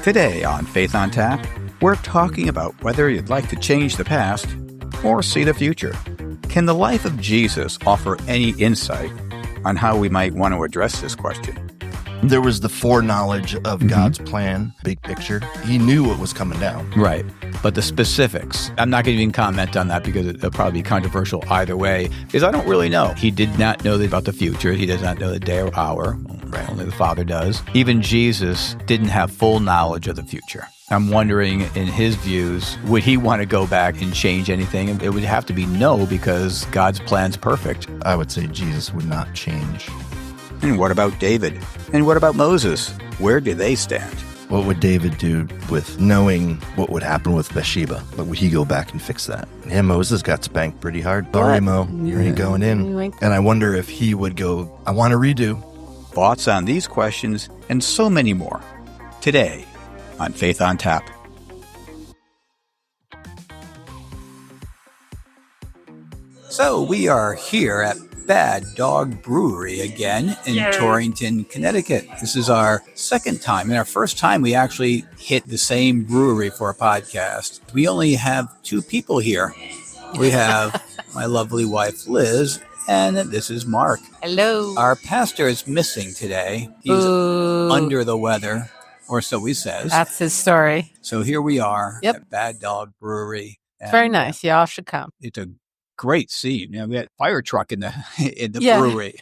Today on Faith on Tap, we're talking about whether you'd like to change the past or see the future. Can the life of Jesus offer any insight on how we might want to address this question? There was the foreknowledge of God's plan, big picture. He knew what was coming down. Right. But the specifics, I'm not going to even comment on that because it'll probably be controversial either way, because I don't really know. He did not know about the future. He does not know the day or hour. Right. Only the Father does. Even Jesus didn't have full knowledge of the future. I'm wondering, in his views, would he want to go back and change anything? It would have to be no, because God's plan's perfect. I would say Jesus would not change. And what about David? And what about Moses? Where do they stand? What would David do with knowing what would happen with Bathsheba? But would he go back and fix that? Yeah, Moses got spanked pretty hard. Sorry, Mo, you ain't going in. And I wonder if he would go, I want to redo. Thoughts on these questions and so many more today on Faith on Tap. So we are here at Bad Dog Brewery again in Torrington, Connecticut. This is our second time, and our first time we actually hit the same brewery for a podcast. We only have two people here. We have my lovely wife, Liz, and this is Mark. Hello. Our pastor is missing today. He's under the weather, or so he says. That's his story. So here we are at Bad Dog Brewery. It's very nice. Y'all should come. It's a great scene. We had a fire truck in the brewery.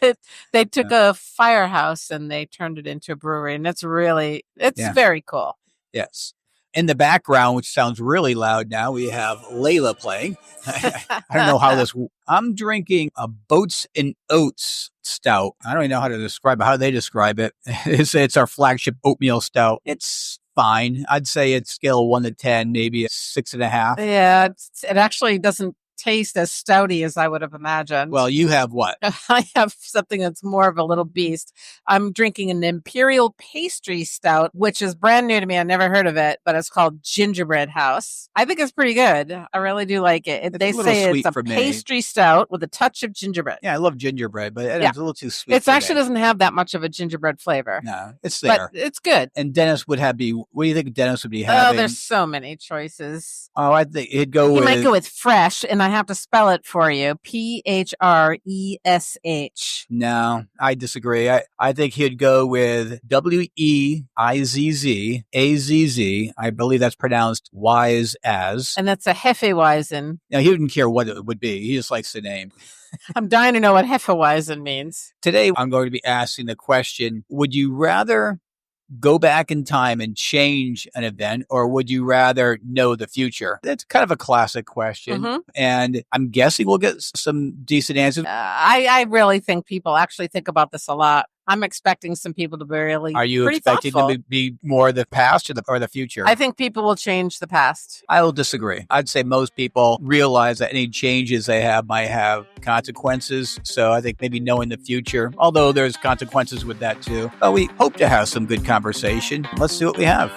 They took a firehouse and they turned it into a brewery, and it's very cool. Yes. In the background, which sounds really loud now, we have Layla playing. I don't know how I'm drinking a Boats and Oats stout. I don't even know how to describe it, how they describe it. It's our flagship oatmeal stout. It's fine. I'd say it's scale 1 to 10, maybe a 6.5. Yeah, it actually doesn't taste as stouty as I would have imagined. Well, you have what? I have something that's more of a little beast. I'm drinking an imperial pastry stout, which is brand new to me. I never heard of it, but it's called Gingerbread House. I think it's pretty good. I really do like it. They say it's a pastry stout with a touch of gingerbread. Yeah, I love gingerbread, but it's a little too sweet. It actually doesn't have that much of a gingerbread flavor. No, it's there. But it's good. And Dennis what do you think Dennis would be having? Oh, there's so many choices. Oh, I think he might go with fresh, and I have to spell it for you. Phresh. No, I disagree. I think he'd go with Weizzzazz. I believe that's pronounced wise as. And that's a Hefeweizen. Now, he wouldn't care what it would be. He just likes the name. I'm dying to know what Hefeweizen means. Today, I'm going to be asking the question, would you rather go back in time and change an event, or would you rather know the future? That's kind of a classic question. And I'm guessing we'll get some decent answers. I really think people actually think about this a lot. I'm expecting some people to be really Are you expecting thoughtful. to be more the past or the future? I think people will change the past. I will disagree. I'd say most people realize that any changes they have might have consequences. So I think maybe knowing the future, although there's consequences with that too. But we hope to have some good conversation. Let's see what we have.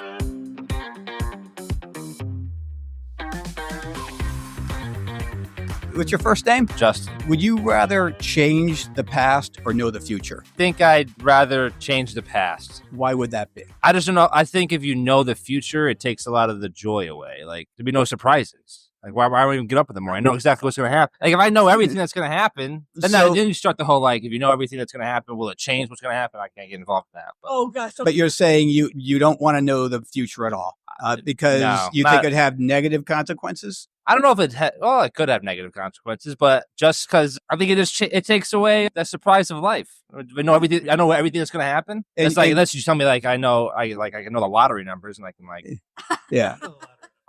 What's your first name? Justin. Would you rather change the past or know the future? I think I'd rather change the past. Why would that be? I just don't know. I think if you know the future, it takes a lot of the joy away. Like, there'd be no surprises. Like, why would I even get up in the morning? I know exactly what's going to happen. Like, if I know everything that's going to happen, then you start the whole, like, if you know everything that's going to happen, will it change what's going to happen? I can't get involved in that. But you're saying you don't want to know the future at all because you think it'd have negative consequences? I don't know if it could have negative consequences, but just because I think it takes away the surprise of life. I know everything that's going to happen. It's like, unless you tell me, like, I can know the lottery numbers and I can, like, yeah.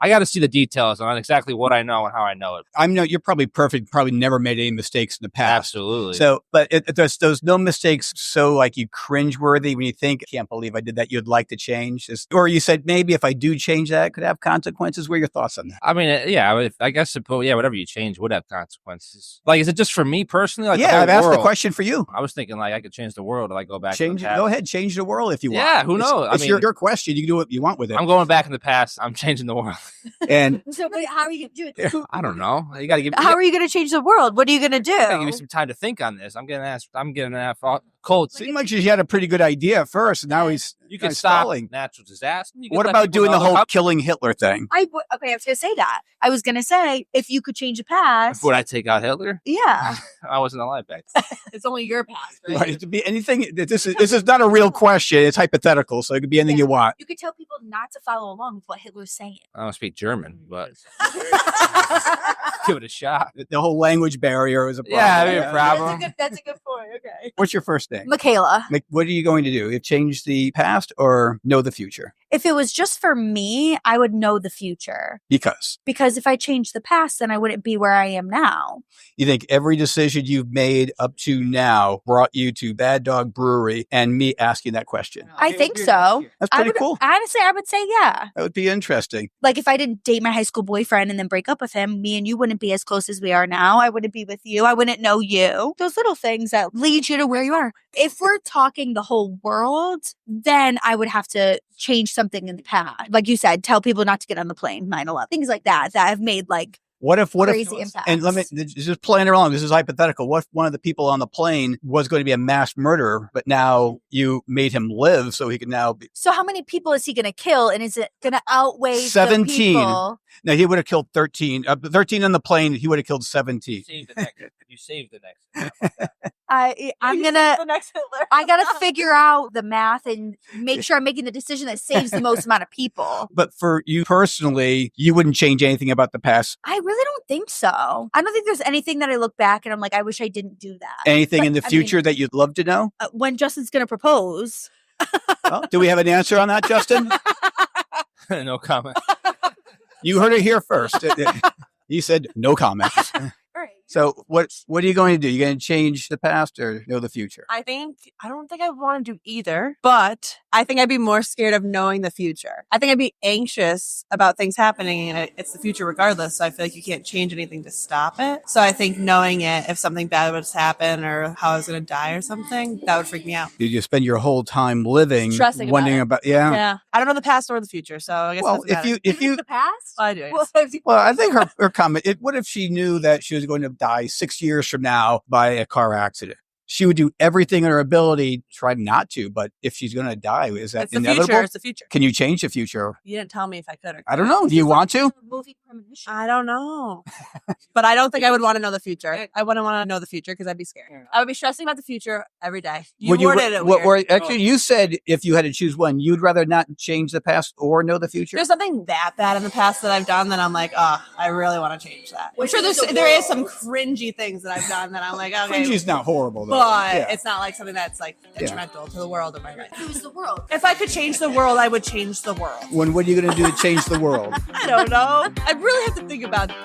I got to see the details on exactly what I know and how I know it. I know you're probably perfect. Probably never made any mistakes in the past. Absolutely. So, but there's no mistakes. So like you cringeworthy when you think, can't believe I did that. You'd like to change this, or you said maybe if I do change that, it could have consequences. What are your thoughts on that? I mean, I guess whatever you change would have consequences. Like, is it just for me personally? Like, I've asked the question for you. I was thinking like I could change the world if I go back. Go ahead, change the world if you want. Yeah, who knows? It's your question. You can do what you want with it. I'm going back in the past. I'm changing the world. And so, but how are you going to do it? I don't know. You got to give. How are you going to change the world? What are you going to do? You gotta give me some time to think on this. I'm getting asked Cold. Seemed like she had a pretty good idea at first. Now he's You can he's stop stalling. natural disaster. You can What let about people doing know the whole how- killing Hitler thing? Okay, I was gonna say that. I was gonna say if you could change the past. Would I take out Hitler? Yeah, I wasn't alive back then. it's only your past, right? Right. It could be anything. This is not a real question. It's hypothetical, so it could be anything you want. You could tell people not to follow along with what Hitler's saying. I don't speak German, but give it a shot. The whole language barrier is a problem. Yeah, it'd be a problem. That's a good point. Okay. What's your first name? Michaela. What are you going to do? You change the past or know the future? If it was just for me, I would know the future. Because If I changed the past, then I wouldn't be where I am now. you think every decision you've made up to now brought you to Bad Dog Brewery and me asking that question. I think so. That's I pretty would, cool. Honestly, I would say yeah. That would be interesting. Like if I didn't date my high school boyfriend and then break up with him, me and you wouldn't be as close as we are now. I wouldn't be with you. I wouldn't know you. Those little things that lead you to where you are. If we're talking the whole world, then I would have to change something in the past. Like you said, tell people not to get on the plane, 9/11. Things like that have made like What if, crazy impacts. and let me just playing around. This is hypothetical. What if one of the people on the plane was going to be a mass murderer, but now you made him live so he can now be So how many people is he going to kill? And is it going to outweigh 17. the people? Now he would have killed 13. 13 on the plane. He would have killed 17. You saved the next. I'm going The to... next Hitler. I got to figure out the math and make sure I'm making the decision that saves the most amount of people. But for you personally, you wouldn't change anything about the past. I really don't think so. I don't think there's anything that I look back and I'm like, I wish I didn't do that. Anything But, in the I mean, future that you'd love to know? when Justin's going to propose. Well, do we have an answer on that, Justin? No comment. You heard it here first. He said no comments. Right. So what are you going to do? You going to change the past or know the future? I don't think I would want to do either, but I think I'd be more scared of knowing the future. I think I'd be anxious about things happening and it's the future regardless. So I feel like you can't change anything to stop it. So I think knowing it, if something bad would happen or how I was going to die or something, that would freak me out. Did you spend your whole time living Stressing about wondering it. about yeah. I don't know the past or the future. So I guess Well, that's if you the past? I do. Well, well, I think her comment. What if she knew that she was going to die 6 years from now by a car accident? She would do everything in her ability, try not to. But if she's going to die, is that It's the inevitable? future. It's the future. Can you change the future? You didn't tell me if I could or I don't know. Do you want to? Movie premonition. I don't know. But I don't think I would want to know the future. I wouldn't want to know the future because I'd be scared. I would be stressing about the future every day. You worded it weird. Actually, you said if you had to choose one, you'd rather not change the past or know the future? There's something that bad in the past that I've done that I'm like, oh, I really want to change that. I'm sure there is some cringy things that I've done that I'm like, okay. Cringy's not horrible, though. But Yeah. it's not like something that's like detrimental to the world or my life. Who's the world? If I could change the world, I would change the world. What are you going to do to change the world? I don't know. I really have to think about it.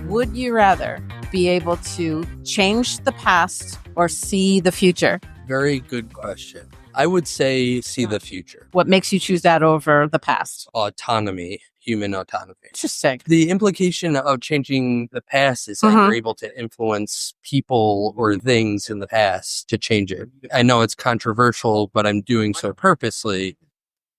Would you rather be able to change the past or see the future? Very good question. I would say see the future. What makes you choose that over the past? Autonomy, human autonomy. Interesting. The implication of changing the past is that you're able to influence people or things in the past to change it. I know it's controversial, but I'm doing so purposely.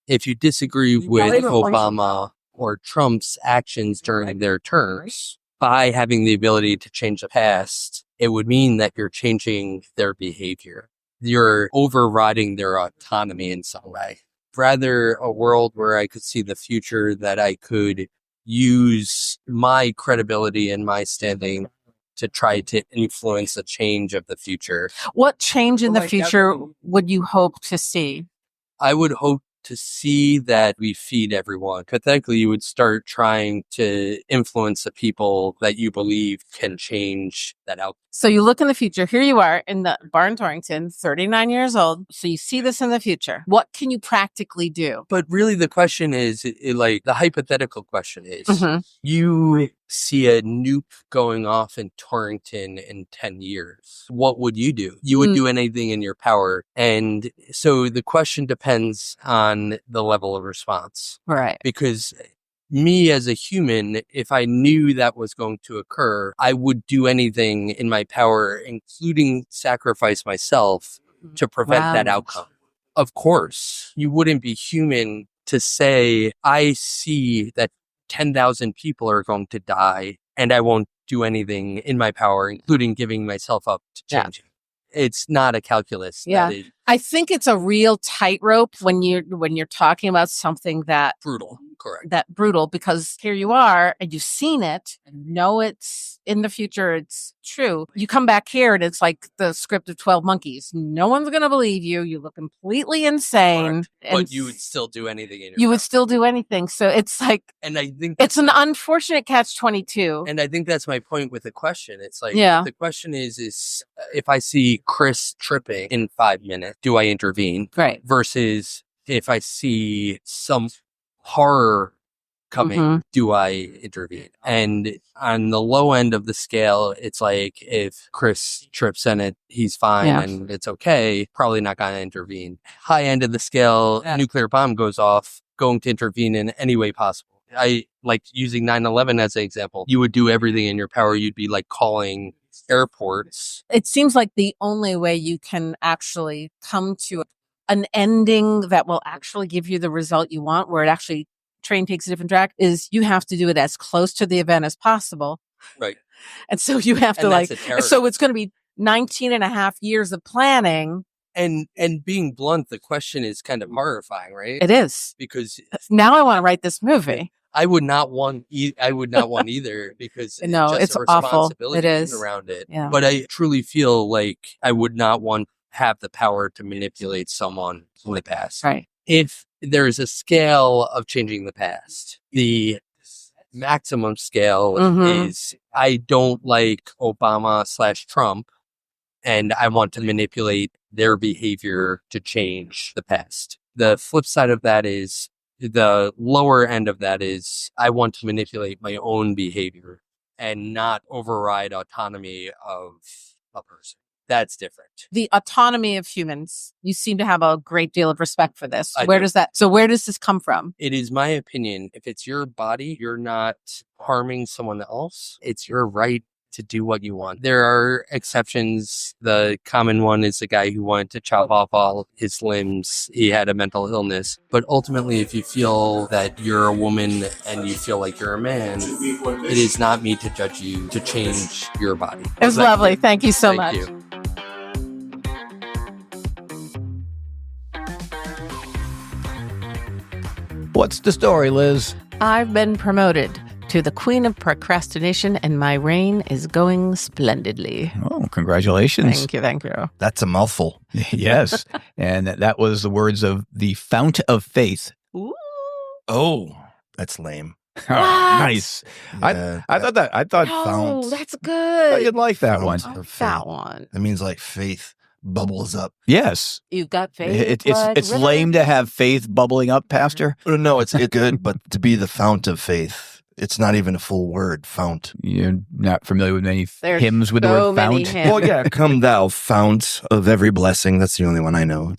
If you disagree with Obama or Trump's actions during their terms, by having the ability to change the past, it would mean that you're changing their behavior. You're overriding their autonomy in some way. Rather a world where I could see the future, that I could use my credibility and my standing to try to influence a change of the future. What change in the future would you hope to see? I would hope to see that we feed everyone. Hypothetically, you would start trying to influence the people that you believe can change that outcome. So you look in the future. Here you are in the Barn Torrington, 39 years old. So you see this in the future. What can you practically do? But really the question is, like the hypothetical question is, you see a nuke going off in Torrington in 10 years. What would you do? You would do anything in your power. And so the question depends on the level of response. Right. Because me as a human, if I knew that was going to occur, I would do anything in my power, including sacrifice myself to prevent that outcome. Of course, you wouldn't be human to say, I see that 10,000 people are going to die and I won't do anything in my power, including giving myself up to changing. It's not a calculus. Yeah. I think it's a real tightrope when you're talking about something that brutal. Correct. That brutal, because here you are and you've seen it and know it's in the future, it's true. You come back here and it's like the script of 12 Monkeys. No one's going to believe you. You look completely insane. But you would still do anything in your You power. would still do anything. So it's like, and I think it's an unfortunate catch-22. And I think that's my point with the question. It's like, the question is if I see Chris tripping in 5 minutes, do I intervene? Right. Versus if I see some horror coming, do I intervene? And on the low end of the scale, it's like if Chris trips in it, he's fine and it's okay, probably not going to intervene. High end of the scale, nuclear bomb goes off, going to intervene in any way possible. I like using 9/11 as an example. You would do everything in your power. You'd be like calling airports. It seems like the only way you can actually come to an ending that will actually give you the result you want, where it actually train takes a different track, is you have to do it as close to the event as possible. Right. And so you have to so it's going to be 19 and a half years of planning. And being blunt, the question is kind of horrifying, right? It is. Because now I want to write this movie. I would not want either because it's a awful. responsibility It is around it. Yeah. But I truly feel like I would not want to have the power to manipulate someone in the past. Right. If there's a scale of changing the past, the maximum scale is I don't like Obama/Trump and I want to manipulate their behavior to change the past. The flip side of that is the lower end of that is I want to manipulate my own behavior and not override autonomy of a person. That's different. The autonomy of humans. You seem to have a great deal of respect for this. I Where do. where does this come from? It is my opinion. If it's your body, you're not harming someone else. It's your right to do what you want. There are exceptions. The common one is the guy who wanted to chop off all his limbs. He had a mental illness. But ultimately, if you feel that you're a woman and you feel like you're a man, it is not me to judge you to change your body. It was lovely. Thank you so much. Thank you. What's the story, Liz? I've been promoted to the Queen of Procrastination, and my reign is going splendidly. Oh, congratulations. Thank you. That's a mouthful. Yes. And that was the words of the Fount of Faith. Ooh. Oh, that's lame. Oh, nice. Yeah, I thought Oh, Fount. that's good. you'd like that one. Fount of faith. That one. That means like faith bubbles up. Yes. You've got faith. It's lame to have faith bubbling up, Pastor. No, it's good, but to be the fount of faith, it's not even a full word, fount. You're not familiar with many There's hymns with the so word many fount? hymns. Well, yeah, come thou fount of every blessing. That's the only one I know.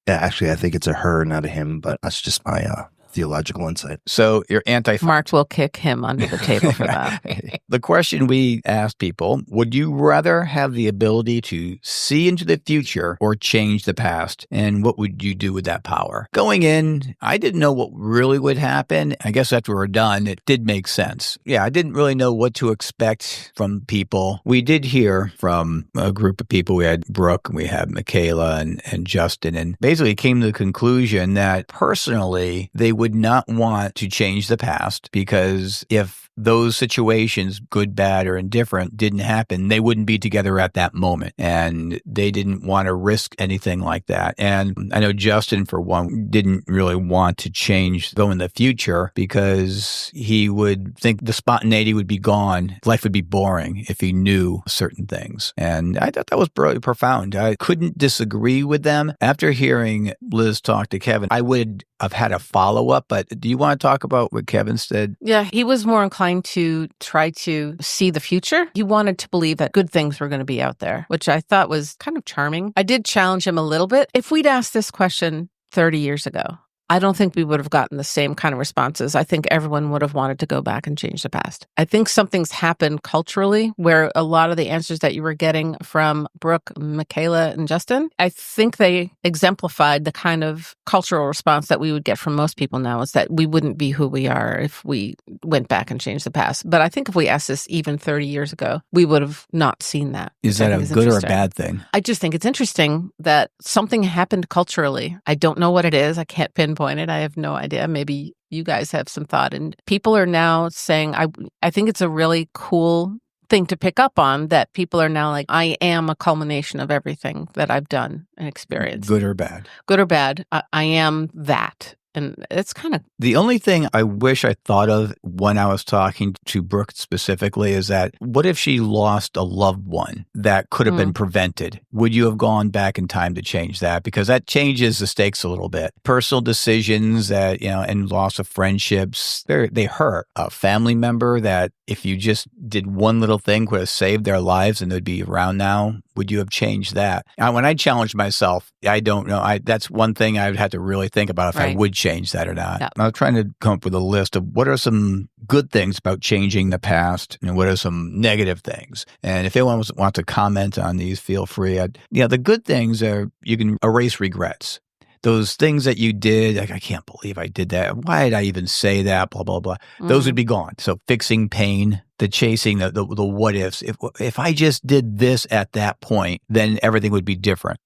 Actually, I think it's a her, not a him, but that's just my theological insight. So you're anti Mark will kick him under the table for that. The question we asked people, would you rather have the ability to see into the future or change the past? And what would you do with that power? Going in, I didn't know what really would happen. I guess after we're done, it did make sense. Yeah, I didn't really know what to expect from people. We did hear from a group of people. We had Brooke, we had Michaela and Justin, and basically came to the conclusion that personally, they would not want to change the past because if those situations, good, bad, or indifferent, didn't happen, they wouldn't be together at that moment. And they didn't want to risk anything like that. And I know Justin, for one, didn't really want to change, go in the future, because he would think the spontaneity would be gone. Life would be boring if he knew certain things. And I thought that was really profound. I couldn't disagree with them. After hearing Liz talk to Kevin, I would have had a follow-up, but do you want to talk about what Kevin said? Yeah, he was more inclined to try to see the future. He wanted to believe that good things were going to be out there, which I thought was kind of charming. I did challenge him a little bit. If we'd asked this question 30 years ago, I don't think we would have gotten the same kind of responses. I think everyone would have wanted to go back and change the past. I think something's happened culturally where a lot of the answers that you were getting from Brooke, Michaela, and Justin, I think they exemplified the kind of cultural response that we would get from most people now, is that we wouldn't be who we are if we went back and changed the past. But I think if we asked this even 30 years ago, we would have not seen that. Is that a good or a bad thing? I just think it's interesting that something happened culturally. I don't know what it is. I can't pinpoint it. I have no idea. Maybe you guys have some thought. And people are now saying, I think it's a really cool thing to pick up on, that people are now like, I am a culmination of everything that I've done and experienced. Good or bad? Good or bad. I am that. And it's kind of... The only thing I wish I thought of when I was talking to Brooke specifically is that, what if she lost a loved one that could have been prevented? Would you have gone back in time to change that? Because that changes the stakes a little bit. Personal decisions that, and loss of friendships, they hurt. A family member that if you just did one little thing could have saved their lives and they'd be around now. Would you have changed that? When I challenged myself, I don't know. That's one thing I would have to really think about if I would change that or not. Yep. I was trying to come up with a list of what are some good things about changing the past and what are some negative things. And if anyone wants to comment on these, feel free. The good things are you can erase regrets. Those things that you did, like, I can't believe I did that. Why did I even say that? Blah, blah, blah. Those would be gone. So fixing pain, the chasing, the what ifs. If I just did this at that point, then everything would be different.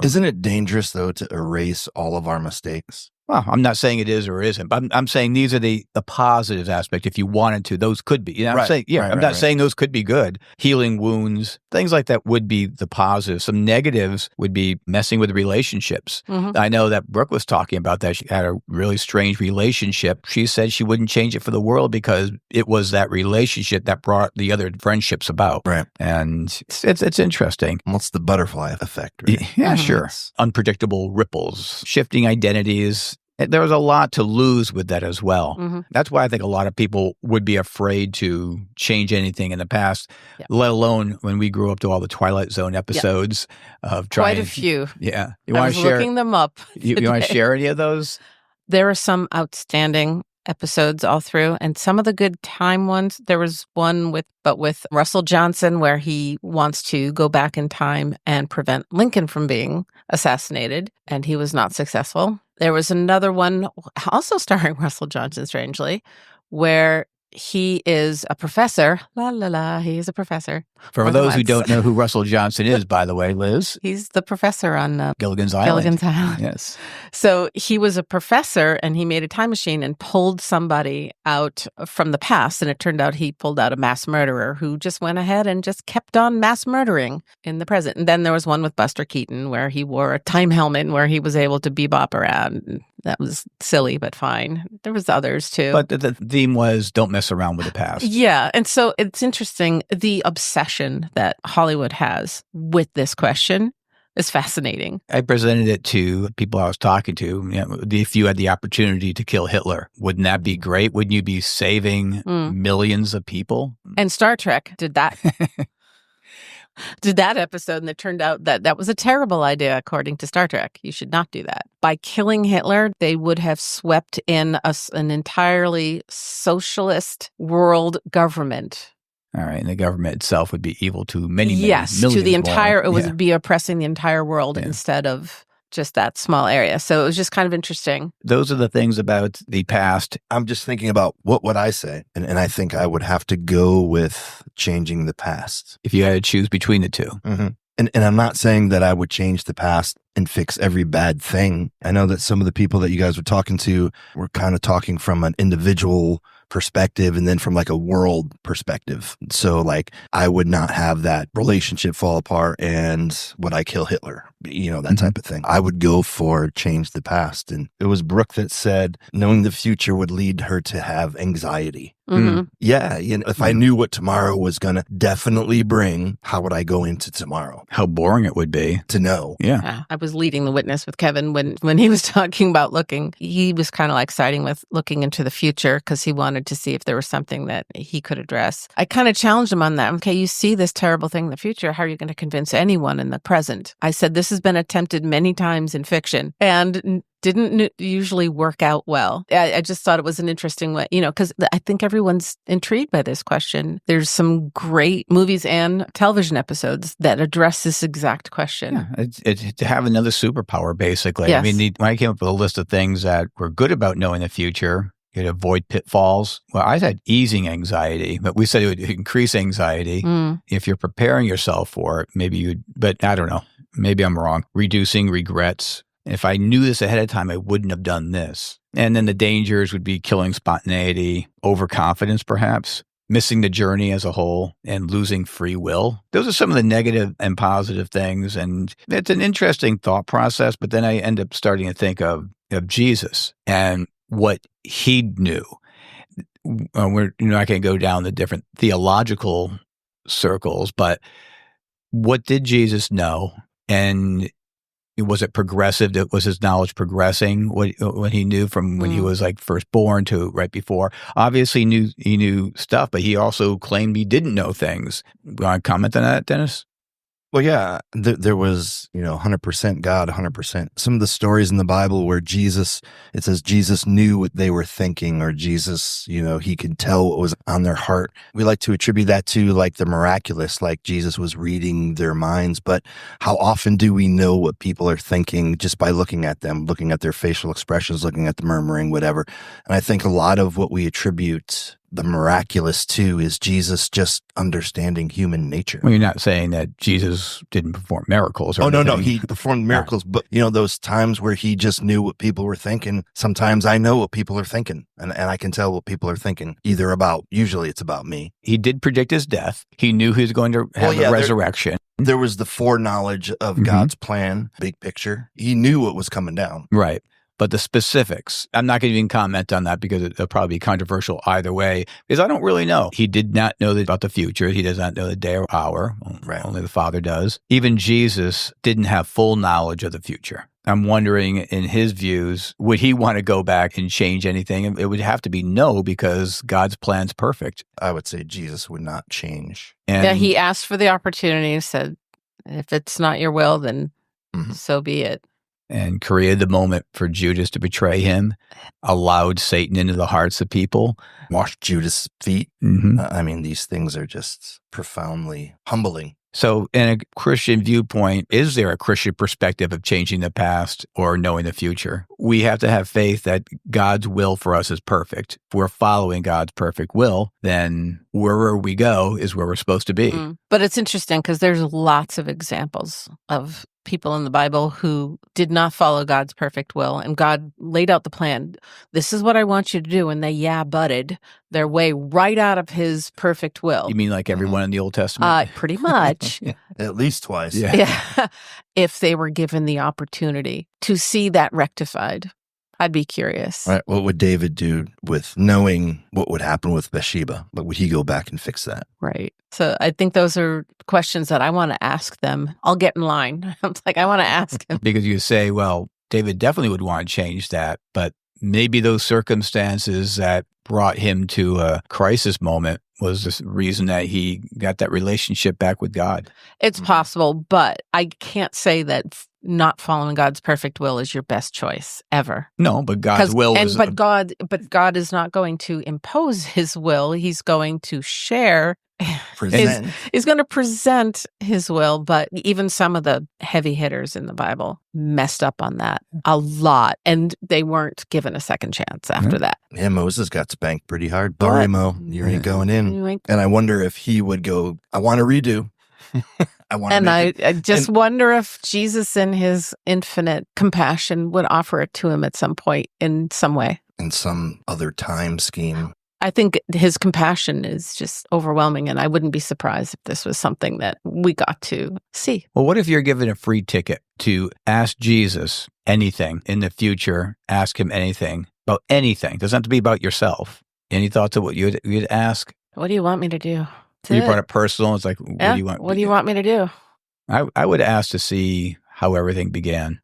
Isn't it dangerous, though, to erase all of our mistakes? Well, I'm not saying it is or isn't, but I'm saying these are the positive aspect. If you wanted to, those could be. I'm not saying those could be good. Healing wounds, things like that would be the positives. Some negatives would be messing with relationships. I know that Brooke was talking about that. She had a really strange relationship. She said she wouldn't change it for the world because it was that relationship that brought the other friendships about. Right. And it's interesting. What's the butterfly effect? Right? Yeah, sure. Unpredictable ripples, shifting identities. There was a lot to lose with that as well. That's why I think a lot of people would be afraid to change anything in the past, let alone when we grew up to all the Twilight Zone episodes of trying. Quite a few. Yeah. I was looking them up. You want to share any of those? There are some outstanding episodes all through, and some of the good time ones. There was one with Russell Johnson where he wants to go back in time and prevent Lincoln from being assassinated, and he was not successful. There was another one also starring Russell Johnson, strangely, where he is a professor. He is a professor. For those who don't know who Russell Johnson is, by the way, Liz. He's the professor on Gilligan's Island. Gilligan's Island. Yes. So he was a professor and he made a time machine and pulled somebody out from the past. And it turned out he pulled out a mass murderer who just went ahead and just kept on mass murdering in the present. And then there was one with Buster Keaton where he wore a time helmet and where he was able to bebop around. That was silly, but fine. There was others too. But the theme was don't mess around with the past. Yeah. And so it's interesting. The obsession that Hollywood has with this question is fascinating. I presented it to people I was talking to. If you had the opportunity to kill Hitler, wouldn't that be great? Wouldn't you be saving millions of people? And Star Trek did that. Did that episode, and it turned out that was a terrible idea, according to Star Trek. You should not do that. By killing Hitler, they would have swept in an entirely socialist world government. All right, and the government itself would be evil to many yes, millions to the entire. more. It would be oppressing the entire world instead of just that small area. So it was just kind of interesting. Those are the things about the past. I'm just thinking about what would I say? And I think I would have to go with changing the past. If you had to choose between the two. Mm-hmm. And I'm not saying that I would change the past and fix every bad thing. I know that some of the people that you guys were talking to were kind of talking from an individual perspective and then from like a world perspective. So like I would not have that relationship fall apart and would I kill Hitler? That type of thing. I would go for change the past. And it was Brooke that said knowing the future would lead her to have anxiety. Mm-hmm. Yeah. If I knew what tomorrow was going to definitely bring, how would I go into tomorrow? How boring it would be to know. Yeah. I was leading the witness with Kevin when he was talking about looking. He was kind of like siding with looking into the future because he wanted to see if there was something that he could address. I kind of challenged him on that. Okay, you see this terrible thing in the future. How are you going to convince anyone in the present? I said, this has been attempted many times in fiction and didn't usually work out well. I just thought it was an interesting way, because I think everyone's intrigued by this question. There's some great movies and television episodes that address this exact question. Yeah, it's to have another superpower, basically. Yes. I mean, when I came up with a list of things that were good about knowing the future, you could avoid pitfalls. Well, I had easing anxiety, but we said it would increase anxiety. If you're preparing yourself for it, maybe you'd, but I don't know. Maybe I'm wrong. Reducing regrets. If I knew this ahead of time, I wouldn't have done this. And then the dangers would be killing spontaneity, overconfidence, perhaps, missing the journey as a whole, and losing free will. Those are some of the negative and positive things. And it's an interesting thought process. But then I end up starting to think of Jesus and what he knew. We're not going to go down the different theological circles, but what did Jesus know? And was it progressive? Was his knowledge progressing? What he knew from when he was like first born to right before? Obviously, he knew stuff, but he also claimed he didn't know things. You want to comment on that, Dennis? Well, yeah, there was, 100% God, 100%. Some of the stories in the Bible where it says Jesus knew what they were thinking, or Jesus, he could tell what was on their heart. We like to attribute that to like the miraculous, like Jesus was reading their minds. But how often do we know what people are thinking just by looking at them, looking at their facial expressions, looking at the murmuring, whatever? And I think a lot of what we attribute the miraculous too is Jesus just understanding human nature. Well, you're not saying that Jesus didn't perform miracles. No, he performed miracles, but those times where he just knew what people were thinking. Sometimes I know what people are thinking, and I can tell what people are thinking. Usually it's about me. He did predict his death. He knew he was going to have a resurrection. There was the foreknowledge of God's plan, big picture. He knew what was coming down. Right. But the specifics, I'm not going to even comment on that because it'll probably be controversial either way, because I don't really know. He did not know about the future. He does not know the day or hour. Right. Only the Father does. Even Jesus didn't have full knowledge of the future. I'm wondering, in his views, would he want to go back and change anything? It would have to be no, because God's plan's perfect. I would say Jesus would not change. And he asked for the opportunity and said, if it's not your will, then so be it. And created the moment for Judas to betray him, allowed Satan into the hearts of people. Washed Judas' feet. These things are just profoundly humbling. So in a Christian viewpoint, is there a Christian perspective of changing the past or knowing the future? We have to have faith that God's will for us is perfect. If we're following God's perfect will, then wherever we go is where we're supposed to be. But it's interesting because there's lots of examples of people in the Bible who did not follow God's perfect will, and God laid out the plan. This is what I want you to do, and they butted their way right out of his perfect will. You mean like everyone in the Old Testament? Pretty much. At least twice. Yeah. If they were given the opportunity to see that rectified. I'd be curious. Right. What would David do with knowing what would happen with Bathsheba? But would he go back and fix that? Right. So I think those are questions that I want to ask them. I'll get in line. I'm like, I want to ask him. Because you say, well, David definitely would want to change that, but maybe those circumstances that brought him to a crisis moment was the reason that he got that relationship back with God. It's possible, but I can't say that not following God's perfect will is your best choice ever. No, but God's will is... But God is not going to impose his will. He's going to share... He's going to present his will, but even some of the heavy hitters in the Bible messed up on that a lot, and they weren't given a second chance after that. Yeah, Moses got spanked pretty hard. Sorry, Mo, you ain't going in. And I wonder if he would go, I want to redo. I just wonder if Jesus in his infinite compassion would offer it to him at some point in some way. In some other time scheme. I think his compassion is just overwhelming, and I wouldn't be surprised if this was something that we got to see. Well, what if you're given a free ticket to ask Jesus anything in the future, ask him anything about anything? It doesn't have to be about yourself. Any thoughts of what you'd ask? What do you want me to do? You brought it personal. It's like, what do you want? What do you want me to do? I would ask to see how everything began.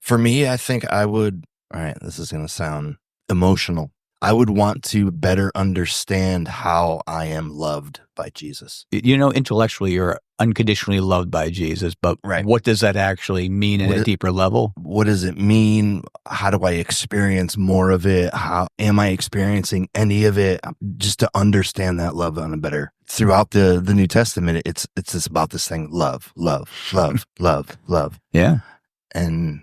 For me, I think I would, all right, this is going to sound emotional. I would want to better understand how I am loved by Jesus. Intellectually, you're unconditionally loved by Jesus, but what does that actually mean at a deeper level? What does it mean? How do I experience more of it? How am I experiencing any of it? Just to understand that love on a better. Throughout the New Testament, it's just about this thing: love, love, love, love, love. Yeah. And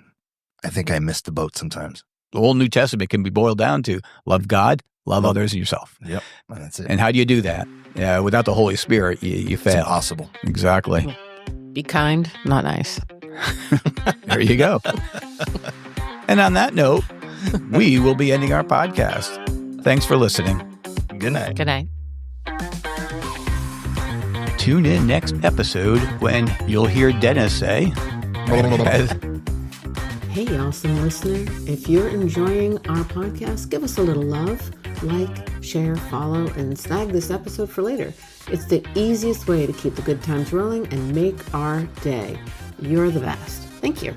I think I missed the boat sometimes. The whole New Testament can be boiled down to love God, love others, and yourself. Yep, that's it. And how do you do that? Without the Holy Spirit, you fail. It's impossible. Exactly. Be kind, not nice. There you go. And on that note, we will be ending our podcast. Thanks for listening. Good night. Good night. Tune in next episode when you'll hear Dennis say... Hey, awesome listener. If you're enjoying our podcast, give us a little love, like, share, follow, and snag this episode for later. It's the easiest way to keep the good times rolling and make our day. You're the best. Thank you.